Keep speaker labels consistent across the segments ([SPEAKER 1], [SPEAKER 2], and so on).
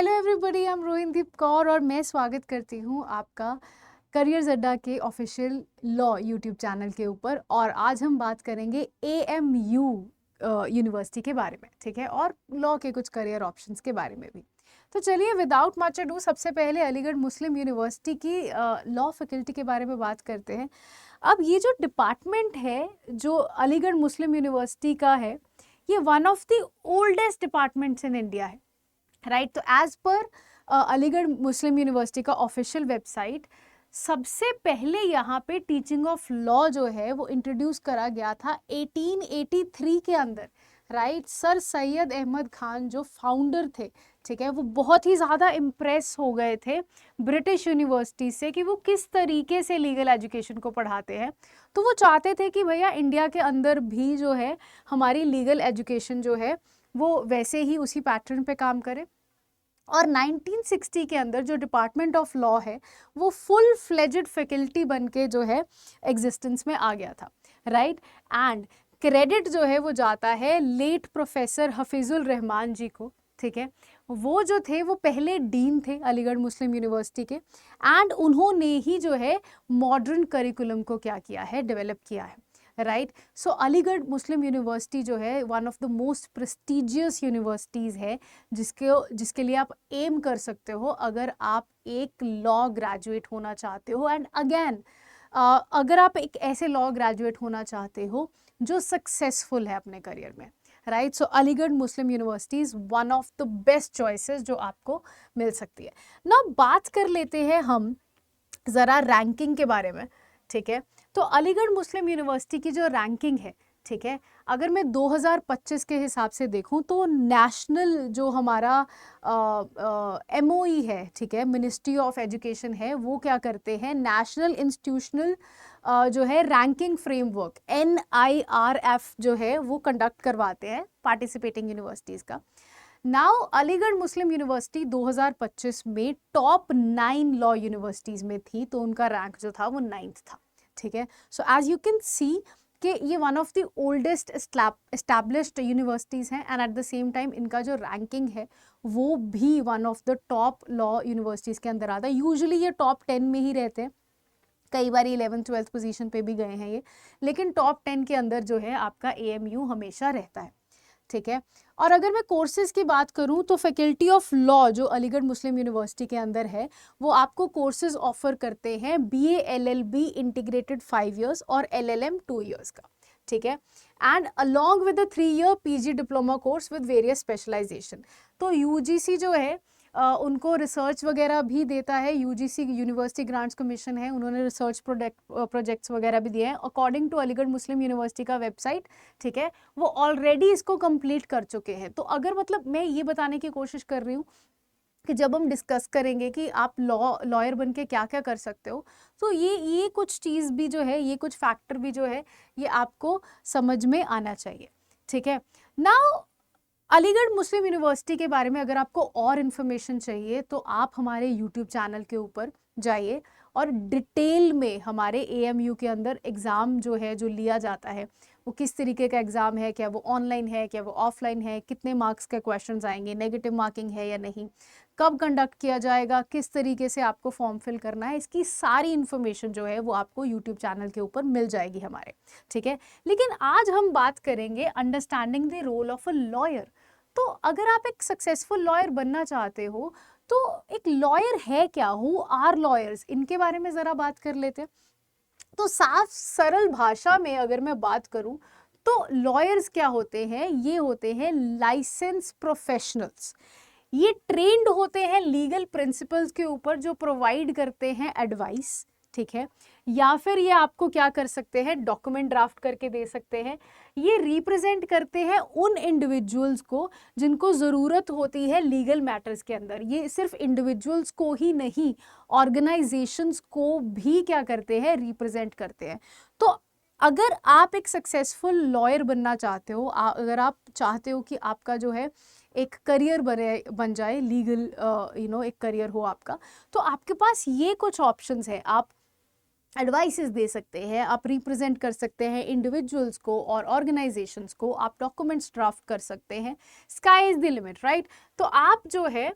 [SPEAKER 1] Hello everybody, I am Rohindeep Kaur और मैं स्वागत करती हूँ आपका करियर्स अड्डा के ऑफिशियल लॉ यूट्यूब चैनल के ऊपर। और आज हम बात करेंगे AMU यूनिवर्सिटी के बारे में, ठीक है, और लॉ के कुछ करियर ऑप्शंस के बारे में भी। तो चलिए विदाउट मच अडू सबसे पहले अलीगढ़ मुस्लिम यूनिवर्सिटी की लॉ फैकल्टी के बारे में बात करते हैं। अब ये जो डिपार्टमेंट है जो अलीगढ़ मुस्लिम यूनिवर्सिटी का है, ये one of the oldest departments in India है, राइट। तो एज पर अलीगढ़ मुस्लिम यूनिवर्सिटी का ऑफिशियल वेबसाइट, सबसे पहले यहाँ पे टीचिंग ऑफ लॉ जो है वो इंट्रोड्यूस करा गया था 1883 के अंदर, राइट। सर सैयद अहमद खान जो फाउंडर थे, ठीक है, वो बहुत ही ज़्यादा इम्प्रेस हो गए थे ब्रिटिश यूनिवर्सिटी से कि वो किस तरीके से लीगल एजुकेशन को पढ़ाते हैं। तो वो चाहते थे कि भैया इंडिया के अंदर भी जो है हमारी लीगल एजुकेशन जो है वो वैसे ही उसी पैटर्न पे काम करे। और 1960 के अंदर जो डिपार्टमेंट ऑफ लॉ है वो फुल फ्लेजेड फैकल्टी बन के जो है एग्जिस्टेंस में आ गया था, राइट। एंड क्रेडिट जो है वो जाता है लेट प्रोफेसर हफीजुल रहमान जी को, ठीक है। वो जो थे वो पहले डीन थे अलीगढ़ मुस्लिम यूनिवर्सिटी के, एंड उन्होंने ही जो है मॉडर्न करिकुलम को क्या किया है, डेवलप किया है, राइट। सो अलीगढ़ मुस्लिम यूनिवर्सिटी जो है one of the most prestigious universities है जिसके लिए आप एम कर सकते हो अगर आप एक लॉ ग्रेजुएट होना चाहते हो। एंड अगेन अगर आप एक ऐसे लॉ ग्रेजुएट होना चाहते हो जो सक्सेसफुल है अपने करियर में, right. So Aligarh Muslim University is one of the best choices जो आपको मिल सकती है ना। बात कर लेते हैं हम ज़रा रैंकिंग के बारे में, ठीक है। तो अलीगढ़ मुस्लिम यूनिवर्सिटी की जो रैंकिंग है, ठीक है, अगर मैं 2025 के हिसाब से देखूं तो नेशनल जो हमारा MOE है, ठीक है, मिनिस्ट्री ऑफ एजुकेशन है, वो क्या करते हैं, नेशनल इंस्टीट्यूशनल जो है रैंकिंग फ्रेमवर्क NIRF जो है वो कंडक्ट करवाते हैं पार्टिसिपेटिंग यूनिवर्सिटीज़ का। नाउ अलीगढ़ मुस्लिम यूनिवर्सिटी 2025 में टॉप 9 लॉ यूनिवर्सिटीज़ में थी, तो उनका रैंक जो था वो 9th था, ठीक है। So as you can see कि ये one of the oldest established universities हैं, and at the same time इनका जो रैंकिंग है वो भी one of the top law universities के अंदर आता है। यूजुअली ये टॉप 10 में ही रहते हैं, कई बार 11th-12th पोजीशन पे भी गए हैं ये, लेकिन टॉप 10 के अंदर जो है आपका AMU हमेशा रहता है, ठीक है। और अगर मैं कोर्सेज़ की बात करूं तो फैकल्टी ऑफ लॉ जो अलीगढ़ मुस्लिम यूनिवर्सिटी के अंदर है वो आपको कोर्सेज़ ऑफर करते हैं BA LLB इंटीग्रेटेड 5 years और LLM 2 years का, ठीक है। And along with 3 year PG diploma course with various specialisation. तो UGC जो है उनको रिसर्च वगैरह भी देता है। UGC यूनिवर्सिटी ग्रांट्स कमीशन है, उन्होंने रिसर्च प्रोजेक्ट्स वगैरह भी दिए हैं according to Aligarh Muslim university का वेबसाइट, ठीक है। वो ऑलरेडी इसको कंप्लीट कर चुके हैं। तो अगर मतलब मैं ये बताने की कोशिश कर रही हूँ कि जब हम डिस्कस करेंगे कि आप लॉयर बन के क्या क्या कर सकते हो, तो ये कुछ चीज़ भी जो है, ये कुछ फैक्टर भी जो है ये आपको समझ में आना चाहिए, ठीक है। नाउ अलीगढ़ मुस्लिम यूनिवर्सिटी के बारे में अगर आपको और इन्फॉर्मेशन चाहिए तो आप हमारे यूट्यूब चैनल के ऊपर जाइए और डिटेल में हमारे AMU के अंदर एग्ज़ाम जो है जो लिया जाता है वो किस तरीके का एग्ज़ाम है, क्या वो ऑनलाइन है, क्या वो ऑफलाइन है, कितने मार्क्स के क्वेश्चंस आएंगे, नेगेटिव मार्किंग है या नहीं, कब कंडक्ट किया जाएगा, किस तरीके से आपको फॉर्म फिल करना है, इसकी सारी इन्फॉर्मेशन जो है वो आपको यूट्यूब चैनल के ऊपर मिल जाएगी हमारे, ठीक है। लेकिन आज हम बात करेंगे understanding the role of a lawyer. तो अगर आप एक सक्सेसफुल लॉयर बनना चाहते हो तो एक लॉयर है क्या, हु आर लॉयर्स, इनके बारे में ज़रा बात कर लेते हैं। तो साफ सरल भाषा में अगर मैं बात करूं तो लॉयर्स क्या होते हैं, ये होते हैं लाइसेंस प्रोफेशनल्स। ये ट्रेंड होते हैं लीगल प्रिंसिपल्स के ऊपर जो प्रोवाइड करते हैं एडवाइस, ठीक है, या फिर ये आपको क्या कर सकते हैं, डॉक्यूमेंट ड्राफ्ट करके दे सकते हैं। ये रिप्रेजेंट करते हैं उन इंडिविजुअल्स को जिनको ज़रूरत होती है लीगल मैटर्स के अंदर। ये सिर्फ इंडिविजुअल्स को ही नहीं, ऑर्गेनाइजेशंस को भी क्या करते हैं, रिप्रेजेंट करते हैं। तो अगर आप एक सक्सेसफुल लॉयर बनना चाहते हो, अगर आप चाहते हो कि आपका जो है एक करियर बन जाए लीगल, एक करियर हो आपका, तो आपके पास ये कुछ ऑप्शंस है। आप एडवाइसेस दे सकते हैं, आप रिप्रेजेंट कर सकते हैं इंडिविजुअल्स को और ऑर्गेनाइजेशंस को, आप डॉक्यूमेंट्स ड्राफ्ट कर सकते हैं। Sky is the limit, right. तो आप जो है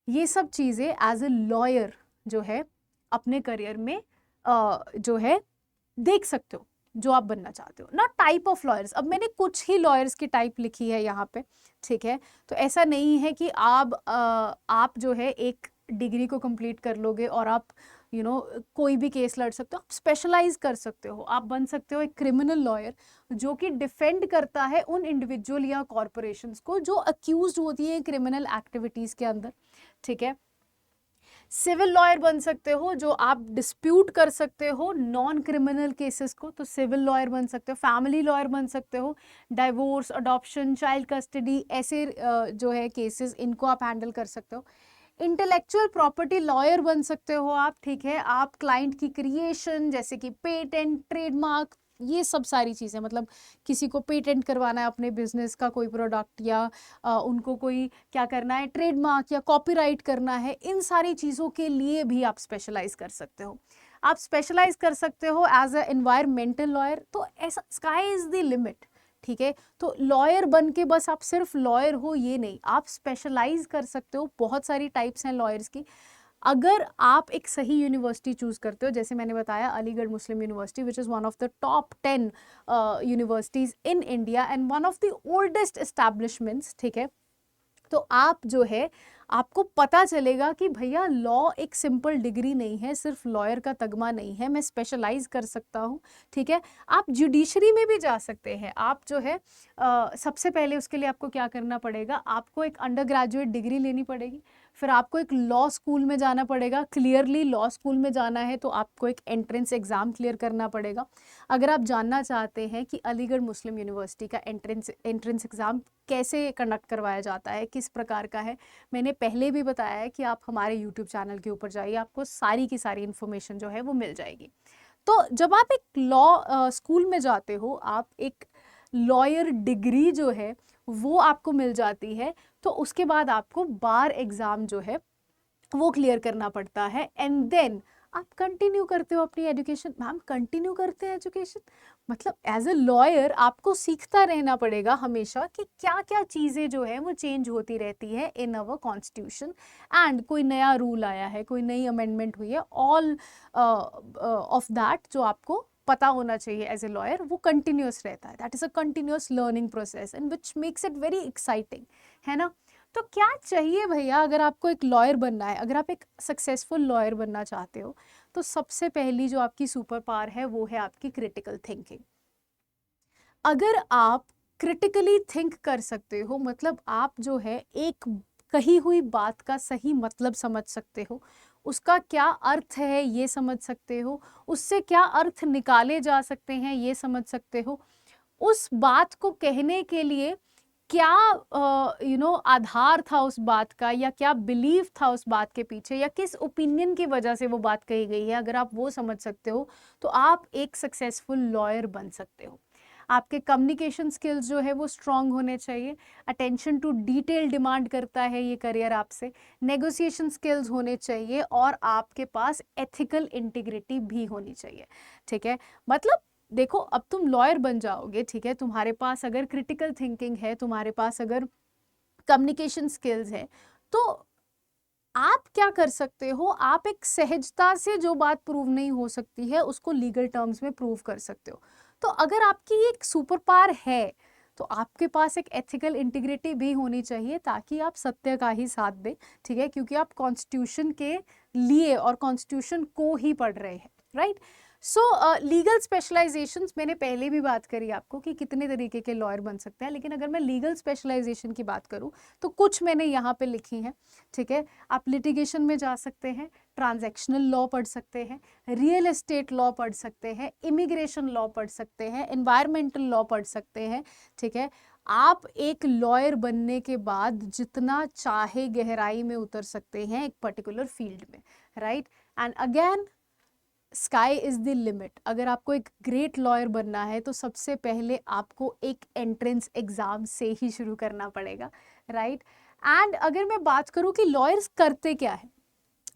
[SPEAKER 1] ये सब चीज़ें एज ए लॉयर जो है अपने करियर में जो है देख सकते हो, जो आप बनना चाहते हो ना। टाइप ऑफ लॉयर्स, अब मैंने कुछ ही लॉयर्स की टाइप लिखी है यहाँ पे, ठीक है। तो ऐसा नहीं है कि आप जो है एक डिग्री को कंप्लीट कर लोगे और आप कोई भी केस लड़ सकते हो। आप स्पेशलाइज कर सकते हो, आप बन सकते हो एक क्रिमिनल लॉयर जो कि डिफेंड करता है उन इंडिविजुअल या कॉरपोरेशंस को जो अक्यूज्ड होती है क्रिमिनल एक्टिविटीज के अंदर, ठीक है। सिविल लॉयर बन सकते हो, जो आप डिस्प्यूट कर सकते हो नॉन क्रिमिनल केसेस को, तो सिविल लॉयर बन सकते हो। फैमिली लॉयर बन सकते हो, डाइवोर्स, अडॉप्शन, चाइल्ड कस्टडी, ऐसे जो है केसेस, इनको आप हैंडल कर सकते हो। इंटेलेक्चुअल प्रॉपर्टी लॉयर बन सकते हो आप, ठीक है। आप क्लाइंट की क्रिएशन जैसे कि पेटेंट, ट्रेडमार्क, ये सब सारी चीज़ें, मतलब किसी को पेटेंट करवाना है अपने बिजनेस का कोई प्रोडक्ट, या उनको कोई क्या करना है, ट्रेडमार्क या कॉपीराइट करना है, इन सारी चीज़ों के लिए भी आप स्पेशलाइज कर सकते हो। आप स्पेशलाइज कर सकते हो एज अ एनवायरमेंटल लॉयर। तो ऐसा स्काई इज द लिमिट, ठीक है। तो लॉयर बन के बस आप सिर्फ लॉयर हो ये नहीं, आप स्पेशलाइज कर सकते हो। बहुत सारी टाइप्स हैं लॉयर्स की। अगर आप एक सही यूनिवर्सिटी चूज करते हो, जैसे मैंने बताया अलीगढ़ मुस्लिम University which is one of the top 10 universities in India and one of the oldest establishments, ठीक है। तो आप जो है आपको पता चलेगा कि भैया लॉ एक सिंपल डिग्री नहीं है, सिर्फ लॉयर का तगमा नहीं है, मैं स्पेशलाइज कर सकता हूँ, ठीक है। आप जुडिशरी में भी जा सकते हैं। आप जो है सबसे पहले उसके लिए आपको क्या करना पड़ेगा, आपको एक अंडर ग्रेजुएट डिग्री लेनी पड़ेगी, फिर आपको एक लॉ स्कूल में जाना पड़ेगा। क्लियरली लॉ स्कूल में जाना है तो आपको एक एंट्रेंस एग्ज़ाम क्लियर करना पड़ेगा। अगर आप जानना चाहते हैं कि अलीगढ़ मुस्लिम यूनिवर्सिटी का एंट्रेंस एग्ज़ाम कैसे कंडक्ट करवाया जाता है, किस प्रकार का है, मैंने पहले भी बताया है कि आप हमारे यूट्यूब चैनल के ऊपर जाइए, आपको सारी की सारी इन्फॉर्मेशन जो है वो मिल जाएगी। तो जब आप एक लॉ स्कूल में जाते हो, आप एक लॉयर डिग्री जो है वो आपको मिल जाती है, तो उसके बाद आपको बार एग्ज़ाम जो है वो क्लियर करना पड़ता है एंड देन आप कंटिन्यू करते हो अपनी एजुकेशन। मैम कंटिन्यू करते हैं एजुकेशन, मतलब एज अ लॉयर आपको सीखता रहना पड़ेगा हमेशा कि क्या क्या चीज़ें जो है वो चेंज होती रहती है इन अवर कॉन्स्टिट्यूशन, एंड कोई नया रूल आया है, कोई नई अमेंडमेंट हुई है, ऑल ऑफ दैट जो आपको पता होना चाहिए एज ए लॉयर, वो कंटिन्यूस रहता है। That is a continuous learning process and which makes it very exciting, है ना। तो क्या चाहिए भैया अगर आपको एक लॉयर बनना है, अगर आप एक सक्सेसफुल लॉयर बनना चाहते हो, तो सबसे पहली जो आपकी सुपर पावर है वो है आपकी क्रिटिकल थिंकिंग। अगर आप क्रिटिकली थिंक कर सकते हो, मतलब आप जो है एक कही हुई बात का सही मतलब समझ सकते हो, उसका क्या अर्थ है ये समझ सकते हो, उससे क्या अर्थ निकाले जा सकते हैं ये समझ सकते हो, उस बात को कहने के लिए क्या आधार था उस बात का, या क्या बिलीफ था उस बात के पीछे, या किस ओपिनियन की वजह से वो बात कही गई है, अगर आप वो समझ सकते हो तो आप एक सक्सेसफुल लॉयर बन सकते हो। आपके कम्युनिकेशन स्किल्स जो है वो स्ट्रांग होने चाहिए। अटेंशन टू डिटेल डिमांड करता है ये करियर आपसे। नेगोशिएशन स्किल्स होने चाहिए और आपके पास एथिकल इंटीग्रिटी भी होनी चाहिए, ठीक है। मतलब देखो अब तुम लॉयर बन जाओगे, ठीक है, तुम्हारे पास अगर क्रिटिकल थिंकिंग है, तुम्हारे पास अगर कम्युनिकेशन स्किल्स है, तो आप क्या कर सकते हो, आप एक सहजता से जो बात प्रूव नहीं हो सकती है उसको लीगल टर्म्स में प्रूव कर सकते हो। तो अगर आपकी एक सुपर पावर है तो आपके पास एक एथिकल इंटीग्रिटी भी होनी चाहिए ताकि आप सत्य का ही साथ दें, ठीक है, क्योंकि आप कॉन्स्टिट्यूशन के लिए और कॉन्स्टिट्यूशन को ही पढ़ रहे हैं, राइट। सो लीगल स्पेशलाइजेशंस मैंने पहले भी बात करी आपको कि कितने तरीके के लॉयर बन सकते हैं, लेकिन अगर मैं लीगल स्पेशलाइजेशन की बात करूं तो कुछ मैंने यहाँ पे लिखी हैं, ठीक है। आप लिटिगेशन में जा सकते हैं, ट्रांजैक्शनल लॉ पढ़ सकते हैं, रियल एस्टेट लॉ पढ़ सकते हैं, इमिग्रेशन लॉ पढ़ सकते हैं, एनवायरमेंटल लॉ पढ़ सकते हैं, ठीक है। आप एक लॉयर बनने के बाद जितना चाहे गहराई में उतर सकते हैं एक पर्टिकुलर फील्ड में, right. And again sky is the limit. अगर आपको एक ग्रेट लॉयर बनना है तो सबसे पहले आपको एक एंट्रेंस एग्जाम से ही शुरू करना पड़ेगा, राइट। एंड अगर मैं बात करूं कि लॉयर्स करते क्या है,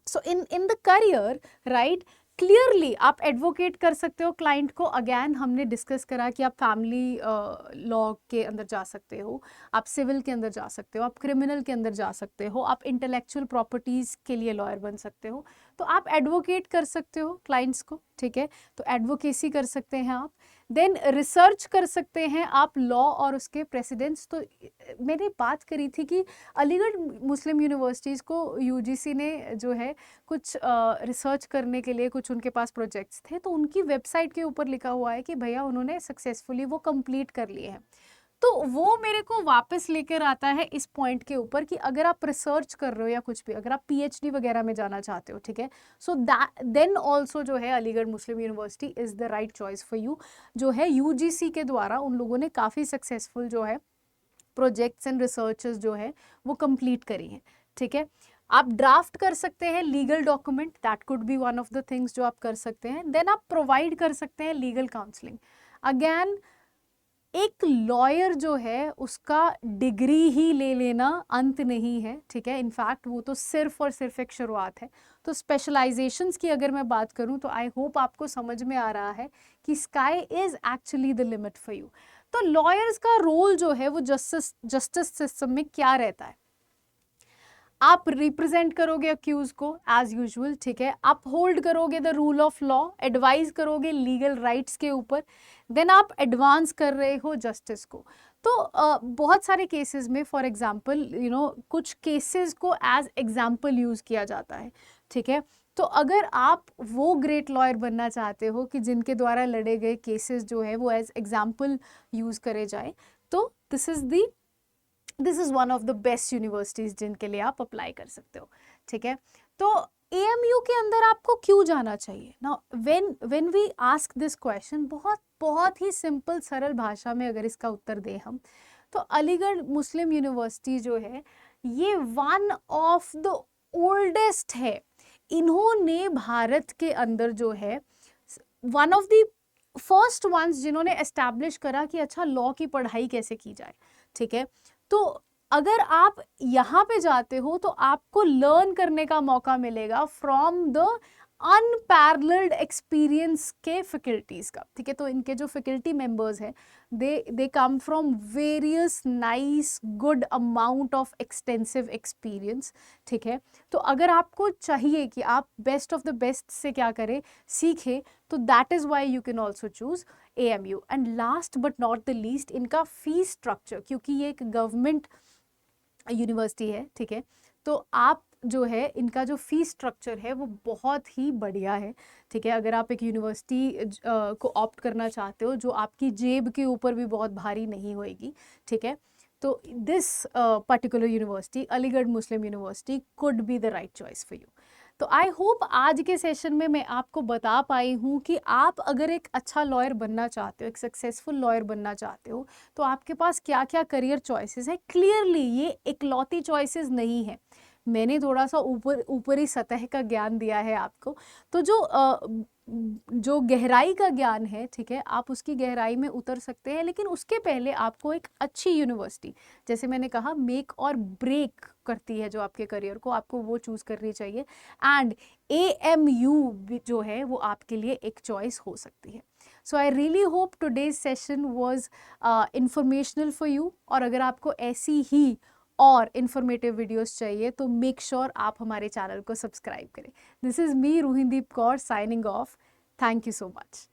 [SPEAKER 1] so in the career, right, clearly आप एडवोकेट कर सकते हो क्लाइंट को। अगेन हमने डिस्कस करा कि आप फैमिली लॉ के अंदर जा सकते हो, आप सिविल के अंदर जा सकते हो, आप क्रिमिनल के अंदर जा सकते हो, आप इंटेलेक्चुअल प्रॉपर्टीज़ के लिए लॉयर बन सकते हो, तो आप एडवोकेट कर सकते हो क्लाइंट्स को, ठीक है। तो एडवोकेसी कर सकते हैं आप। देन रिसर्च कर सकते हैं आप लॉ और उसके प्रेसिडेंट्स। तो मैंने बात करी थी कि अलीगढ़ मुस्लिम यूनिवर्सिटीज़ को यूजीसी ने जो है कुछ रिसर्च करने के लिए कुछ उनके पास प्रोजेक्ट्स थे, तो उनकी वेबसाइट के ऊपर लिखा हुआ है कि भैया उन्होंने सक्सेसफुली वो कंप्लीट कर लिए हैं। तो वो मेरे को वापस लेकर आता है इस पॉइंट के ऊपर कि अगर आप रिसर्च कर रहे हो या कुछ भी, अगर आप पीएचडी वगैरह में जाना चाहते हो, ठीक है, सो दैट देन ऑल्सो जो है अलीगढ़ मुस्लिम University is the right choice for you. जो है यूजीसी के द्वारा उन लोगों ने काफ़ी सक्सेसफुल जो है प्रोजेक्ट्स एंड रिसर्चेस जो है वो कंप्लीट करी हैं, ठीक है। आप ड्राफ्ट कर सकते हैं legal document, that could be one of the things जो आप कर सकते हैं। देन आप प्रोवाइड कर सकते हैं लीगल काउंसलिंग। अगेन एक लॉयर जो है उसका डिग्री ही ले लेना अंत नहीं है, ठीक है। इनफैक्ट वो तो सिर्फ और सिर्फ एक शुरुआत है। तो स्पेशलाइजेशंस की अगर मैं बात करूं तो आई होप आपको समझ में आ रहा है कि sky is actually the limit for you. तो लॉयर्स का रोल जो है वो जस्टिस सिस्टम में क्या रहता है? आप रिप्रेजेंट करोगे अक्यूज को एज यूजुअल, ठीक है। आप होल्ड करोगे the rule of law, advise करोगे लीगल राइट्स के ऊपर। देन आप एडवांस कर रहे हो जस्टिस को। तो बहुत सारे केसेस में फॉर एग्जांपल कुछ केसेस को एज एग्जांपल यूज किया जाता है, ठीक है। तो अगर आप वो ग्रेट लॉयर बनना चाहते हो कि जिनके द्वारा लड़े गए केसेस जो है वो एज एग्जांपल यूज करे जाए, तो this is one of the best universities जिनके लिए आप अप्लाई कर सकते हो, ठीक है। तो एएमयू के अंदर आपको क्यों जाना चाहिए ना? When we ask this question, बहुत ही सिंपल सरल भाषा में अगर इसका उत्तर दें हम, तो अलीगढ़ मुस्लिम यूनिवर्सिटी जो है ये वन ऑफ द ओल्डेस्ट है। इन्होंने भारत के अंदर जो है one of the first ones जिन्होंने एस्टैब्लिश करा कि अच्छा लॉ की पढ़ाई कैसे की जाए, ठीक है। तो अगर आप यहाँ पे जाते हो तो आपको लर्न करने का मौका मिलेगा फ्रॉम द अनपैरेलल्ड एक्सपीरियंस के फैकल्टीज का, ठीक है। तो इनके जो फैकल्टी मेंबर्स हैं they come from various nice good amount of extensive experience, ठीक है। तो अगर आपको चाहिए कि आप बेस्ट ऑफ द बेस्ट से क्या करें, सीखें, तो that is why you can also choose AMU। And last but not the least, इनका फीस स्ट्रक्चर, क्योंकि ये एक गवर्नमेंट यूनिवर्सिटी है, ठीक है, तो आप जो है इनका जो फीस स्ट्रक्चर है वो बहुत ही बढ़िया है, ठीक है। अगर आप एक यूनिवर्सिटी को ऑप्ट करना चाहते हो जो आपकी जेब के ऊपर भी बहुत भारी नहीं होएगी, ठीक है, तो this particular university Aligarh Muslim university could be the right choice for you. तो आई होप आज के सेशन में मैं आपको बता पाई हूँ कि आप अगर एक अच्छा लॉयर बनना चाहते हो, एक सक्सेसफुल लॉयर बनना चाहते हो, तो आपके पास क्या क्या करियर चॉइसेस है। क्लियरली ये इकलौती चॉइसेस नहीं है, मैंने थोड़ा सा ऊपरी सतह का ज्ञान दिया है आपको। तो जो गहराई का ज्ञान है, ठीक है, आप उसकी गहराई में उतर सकते हैं, लेकिन उसके पहले आपको एक अच्छी यूनिवर्सिटी, जैसे मैंने कहा मेक और ब्रेक करती है जो आपके करियर को, आपको वो चूज़ करनी चाहिए। एंड AMU जो है वो आपके लिए एक चॉइस हो सकती है। So I really hope today's session was informational for you. और अगर आपको ऐसी ही और इन्फॉर्मेटिव वीडियोस चाहिए तो मेक श्योर आप हमारे चैनल को सब्सक्राइब करें। This is me Ruhindeep Kaur signing off. Thank you so much.